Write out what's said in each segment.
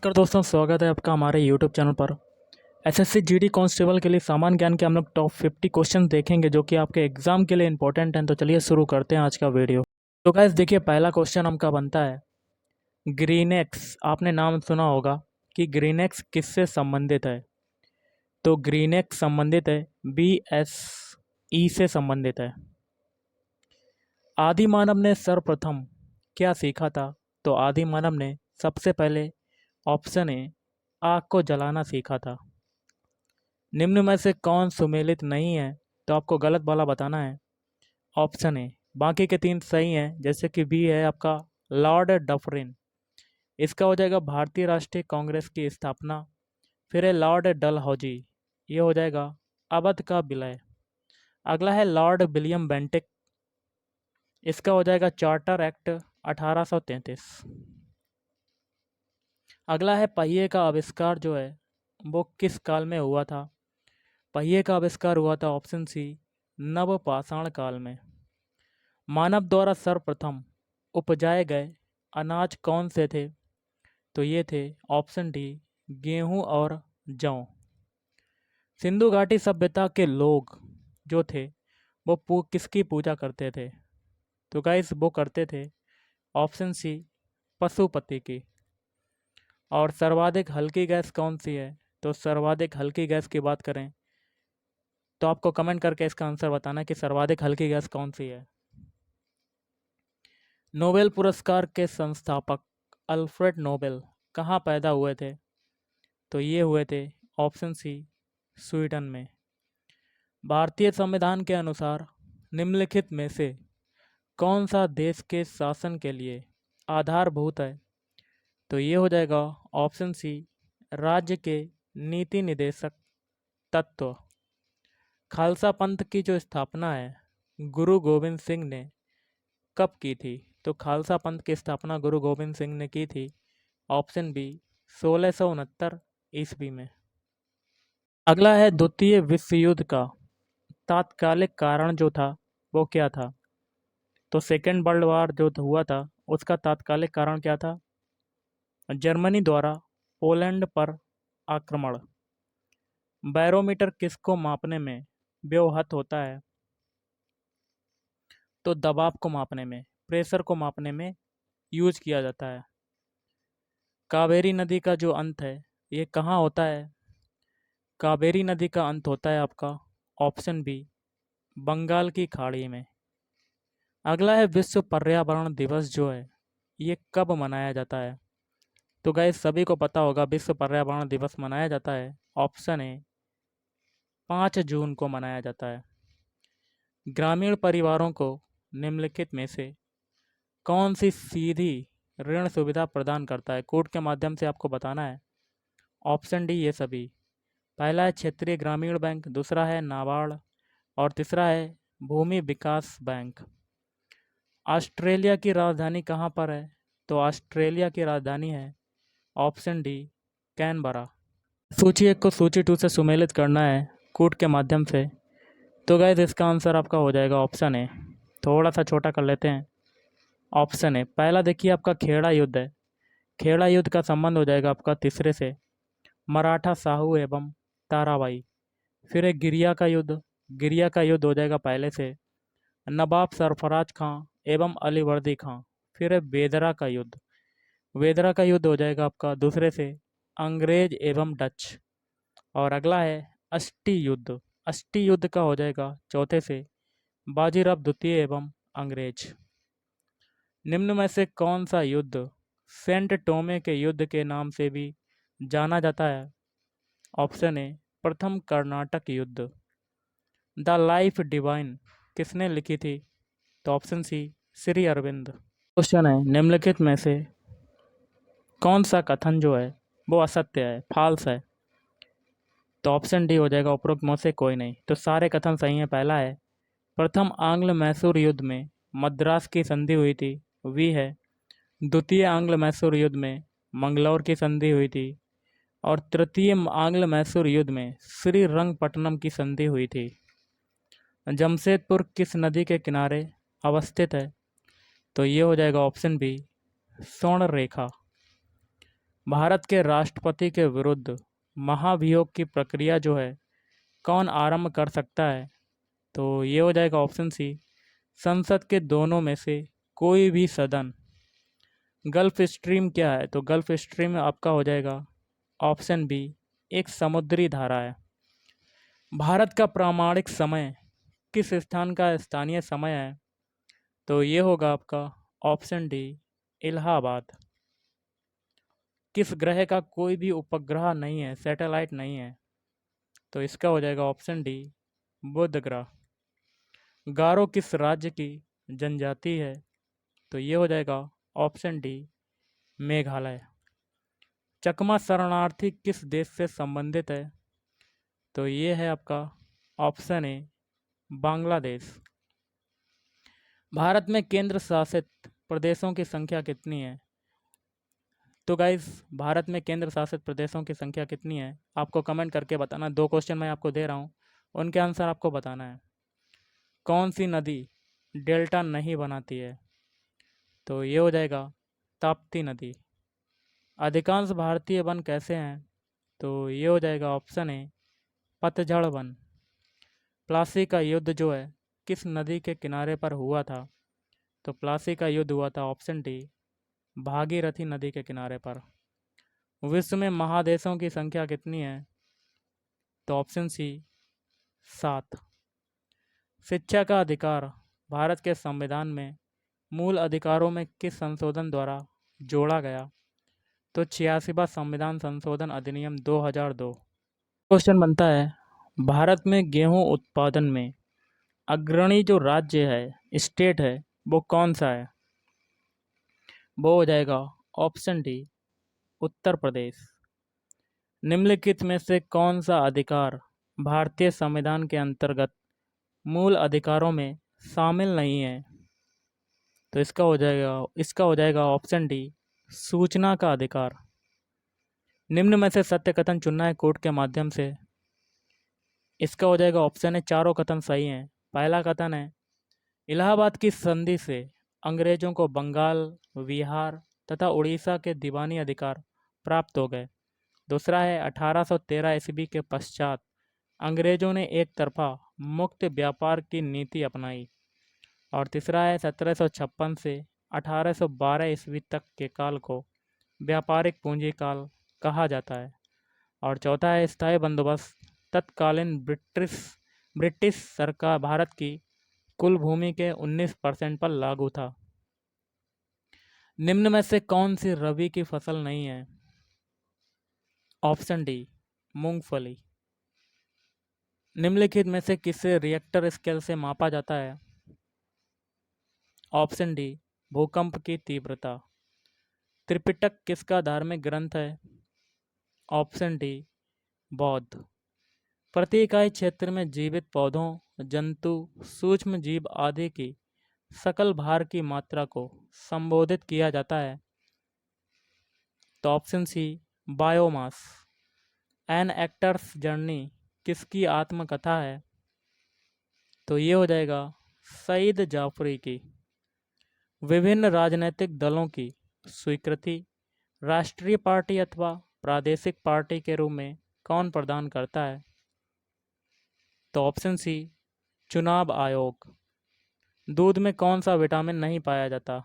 नमस्कार दोस्तों, स्वागत है आपका हमारे यूट्यूब चैनल पर। एसएससी जीडी कांस्टेबल के लिए सामान्य ज्ञान के हम लोग टॉप 50 क्वेश्चन देखेंगे जो कि आपके एग्जाम के लिए इंपॉर्टेंट हैं। तो चलिए शुरू करते हैं आज का वीडियो। तो गाइस देखिए, पहला क्वेश्चन हमका बनता है ग्रीनएक्स। आपने नाम सुना होगा कि ग्रीनएक्स किससे संबंधित है। तो ग्रीनएक्स संबंधित है BSE से संबंधित है। आदि मानव ने सर्वप्रथम क्या सीखा था। तो आदि मानव ने सबसे पहले ऑप्शन ए आग को जलाना सीखा था। निम्न में से कौन सुमेलित नहीं है। तो आपको गलत वाला बताना है। ऑप्शन ए, बाकी के तीन सही हैं, जैसे कि बी है आपका लॉर्ड डफरिन, इसका हो जाएगा भारतीय राष्ट्रीय कांग्रेस की स्थापना। फिर है लॉर्ड डलहौजी, ये हो जाएगा अवध का विलय। अगला है लॉर्ड विलियम बेंटिक, इसका हो जाएगा चार्टर एक्ट 1833। अगला है पहिए का आविष्कार जो है वो किस काल में हुआ था। पहिए का आविष्कार हुआ था ऑप्शन सी नवपाषाण काल में। मानव द्वारा सर्वप्रथम उपजाए गए अनाज कौन से थे। तो ये थे ऑप्शन डी गेहूं और जौ। सिंधु घाटी सभ्यता के लोग जो थे वो किसकी पूजा करते थे। तो गाइस वो करते थे ऑप्शन सी पशुपति की। और सर्वाधिक हल्की गैस कौन सी है। तो सर्वाधिक हल्की गैस की बात करें तो आपको कमेंट करके इसका आंसर बताना कि सर्वाधिक हल्की गैस कौन सी है। नोबेल पुरस्कार के संस्थापक अल्फ्रेड नोबेल कहाँ पैदा हुए थे। तो ये हुए थे ऑप्शन सी स्वीडन में। भारतीय संविधान के अनुसार निम्नलिखित में से कौन सा देश के शासन के लिए आधारभूत है। तो ये हो जाएगा ऑप्शन सी राज्य के नीति निदेशक तत्व। खालसा पंथ की जो स्थापना है गुरु गोविंद सिंह ने कब की थी। तो खालसा पंथ की स्थापना गुरु गोविंद सिंह ने की थी ऑप्शन बी 1669 ईस्वी में। अगला है द्वितीय विश्व युद्ध का तात्कालिक कारण जो था वो क्या था। तो सेकेंड वर्ल्ड वॉर जो हुआ था उसका तात्कालिक कारण क्या था। जर्मनी द्वारा पोलैंड पर आक्रमण। बैरोमीटर किसको मापने में व्यवहृत होता है। तो दबाव को मापने में, प्रेशर को मापने में यूज किया जाता है। कावेरी नदी का जो अंत है ये कहाँ होता है। कावेरी नदी का अंत होता है आपका ऑप्शन बी बंगाल की खाड़ी में। अगला है विश्व पर्यावरण दिवस जो है ये कब मनाया जाता है। तो गाइस सभी को पता होगा विश्व पर्यावरण दिवस मनाया जाता है ऑप्शन ए 5 जून को मनाया जाता है। ग्रामीण परिवारों को निम्नलिखित में से कौन सी सीधी ऋण सुविधा प्रदान करता है। कोड के माध्यम से आपको बताना है। ऑप्शन डी ये सभी। पहला है क्षेत्रीय ग्रामीण बैंक, दूसरा है नाबार्ड और तीसरा है भूमि विकास बैंक। ऑस्ट्रेलिया की राजधानी कहाँ पर है। तो ऑस्ट्रेलिया की राजधानी है ऑप्शन डी कैनबरा। सूची एक को सूची टू से सुमेलित करना है कोड के माध्यम से। तो गाइस इसका आंसर आपका हो जाएगा ऑप्शन ए। थोड़ा सा छोटा कर लेते हैं। ऑप्शन ए पहला देखिए आपका खेड़ा युद्ध है। खेड़ा युद्ध का संबंध हो जाएगा आपका तीसरे से मराठा साहू एवं ताराबाई। फिर है गिरिया का युद्ध। गिरिया का युद्ध हो जाएगा पहले से नवाब सरफराज खां एवं अलीवर्दी खां। फिर है बेदरा का युद्ध। बेदरा का युद्ध हो जाएगा आपका दूसरे से अंग्रेज एवं डच। और अगला है अष्टी युद्ध। अष्टी युद्ध का हो जाएगा चौथे से बाजीराव द्वितीय एवं अंग्रेज। निम्न में से कौन सा युद्ध सेंट टोमे के युद्ध के नाम से भी जाना जाता है। ऑप्शन ए प्रथम कर्नाटक युद्ध। द लाइफ डिवाइन किसने लिखी थी। तो option C Shri Aurobindo. Question है निम्नलिखित में से कौन सा कथन जो है वो असत्य है, फाल्स है। तो ऑप्शन डी हो जाएगा उपरोक्त में से कोई नहीं। तो सारे कथन सही हैं। पहला है प्रथम आंग्ल मैसूर युद्ध में मद्रास की संधि हुई थी, वी है। द्वितीय आंग्ल मैसूर युद्ध में मंगलौर की संधि हुई थी। और तृतीय आंग्ल मैसूर युद्ध में श्रीरंगपट्टनम की संधि हुई थी। जमशेदपुर किस नदी के किनारे अवस्थित है। तो ये हो जाएगा ऑप्शन बी स्वर्ण रेखा। भारत के राष्ट्रपति के विरुद्ध महाभियोग की प्रक्रिया जो है कौन आरंभ कर सकता है? तो ये हो जाएगा ऑप्शन सी, संसद के दोनों में से कोई भी सदन। गल्फ स्ट्रीम क्या है? तो गल्फ स्ट्रीम आपका हो जाएगा ऑप्शन बी, एक समुद्री धारा है। भारत का प्रामाणिक समय किस स्थान का स्थानीय समय है? तो ये होगा आपका ऑप्शन डी, इलाहाबाद। किस ग्रह का कोई भी उपग्रह नहीं है, सैटेलाइट नहीं है? तो इसका हो जाएगा ऑप्शन डी, बुध ग्रह। गारो किस राज्य की जनजाति है? तो ये हो जाएगा ऑप्शन डी, मेघालय। चकमा शरणार्थी किस देश से संबंधित है? तो ये है आपका ऑप्शन ए, बांग्लादेश। भारत में केंद्र शासित प्रदेशों की संख्या कितनी है? तो गाइस, भारत में केंद्र शासित प्रदेशों की संख्या कितनी है आपको कमेंट करके बताना। 2 क्वेश्चन मैं आपको दे रहा हूँ, उनके आंसर आपको बताना है। कौन सी नदी डेल्टा नहीं बनाती है? तो ये हो जाएगा ताप्ती नदी। अधिकांश भारतीय वन कैसे हैं? तो ये हो जाएगा ऑप्शन ए, पतझड़ वन। प्लासी का युद्ध जो है किस नदी के किनारे पर हुआ था? तो प्लासी का युद्ध हुआ था ऑप्शन डी, भागीरथी नदी के किनारे पर। विश्व में महादेशों की संख्या कितनी है? तो ऑप्शन सी, 7। शिक्षा का अधिकार भारत के संविधान में मूल अधिकारों में किस संशोधन द्वारा जोड़ा गया? तो 86वां संविधान संशोधन अधिनियम 2002। क्वेश्चन बनता है, भारत में गेहूं उत्पादन में अग्रणी जो राज्य है, स्टेट है, वो कौन सा है? वो हो जाएगा ऑप्शन डी, उत्तर प्रदेश। निम्नलिखित में से कौन सा अधिकार भारतीय संविधान के अंतर्गत मूल अधिकारों में शामिल नहीं है? तो इसका हो जाएगा ऑप्शन डी, सूचना का अधिकार। निम्न में से सत्य कथन चुनना है कोर्ट के माध्यम से। इसका हो जाएगा ऑप्शन है, चारों कथन सही हैं। पहला कथन है, इलाहाबाद की संधि से अंग्रेजों को बंगाल, बिहार तथा उड़ीसा के दीवानी अधिकार प्राप्त हो गए। दूसरा है, 1813 ईस्वी के पश्चात अंग्रेजों ने एक तरफा मुक्त व्यापार की नीति अपनाई। और तीसरा है, 1756 से 1812 ईस्वी तक के काल को व्यापारिक पूंजी काल कहा जाता है। और चौथा है, स्थायी बंदोबस्त तत्कालीन ब्रिटिश सरकार भारत की कुल भूमि के 19% पर लागू था। निम्न में से कौन सी रबी की फसल नहीं है? ऑप्शन डी, मूंगफली। निम्नलिखित में से किसे रिएक्टर स्केल से मापा जाता है? ऑप्शन डी, भूकंप की तीव्रता। त्रिपिटक किसका धार्मिक ग्रंथ है? ऑप्शन डी, बौद्ध। प्रति इकाई क्षेत्र में जीवित पौधों, जंतु, सूक्ष्म जीव आदि की सकल भार की मात्रा को संबोधित किया जाता है। तो option C, biomass. An actor's journey किसकी आत्मकथा है? तो ये हो जाएगा सईद जाफरी की। विभिन्न राजनीतिक दलों की स्वीकृति राष्ट्रीय पार्टी अथवा प्रादेशिक पार्टी के रूप में कौन प्रदान करता है? तो ऑप्शन सी, चुनाव आयोग। दूध में कौन सा विटामिन नहीं पाया जाता?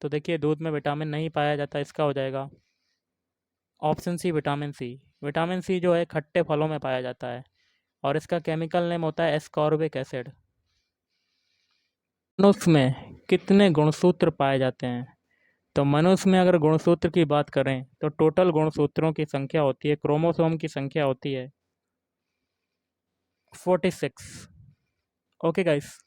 तो देखिए, दूध में विटामिन नहीं पाया जाता, इसका हो जाएगा option C, vitamin C. Vitamin C जो है खट्टे फलों में पाया जाता है और इसका केमिकल नेम होता है एस्कॉर्बिक एसिड। मनुष्य में कितने गुणसूत्र पाए जाते हैं? तो मनुष्य में अगर गुणसूत्र की बात करें तो टोटल गुणसूत्रों की संख्या होती है, क्रोमोसोम की संख्या होती है 46। Okay guys.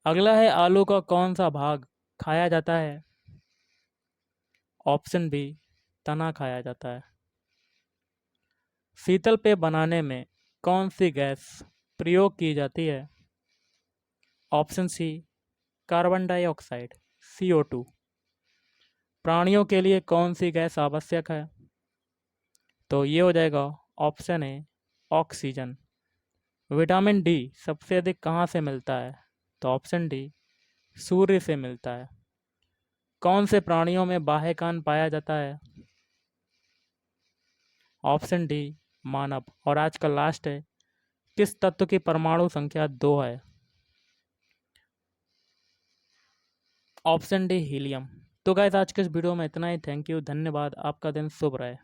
अगला है, आलू का कौन सा भाग खाया जाता है? ऑप्शन बी, तना खाया जाता है। शीतल पेय बनाने में कौन सी गैस प्रयोग की जाती है? Option C, carbon dioxide, CO2। प्राणियों के लिए कौन सी गैस आवश्यक है? तो ये हो जाएगा option A, oxygen. Vitamin D सबसे अधिक कहाँ से मिलता है? तो ऑप्शन डी, सूर्य से मिलता है। कौन से प्राणियों में बाह्य कान पाया जाता है? ऑप्शन डी मानव। और आज का लास्ट है, किस तत्व की परमाणु संख्या 2 है? Option D helium. तो गाइस आज के इस वीडियो में इतना ही। थैंक यू, धन्यवाद। आपका दिन शुभ रहे।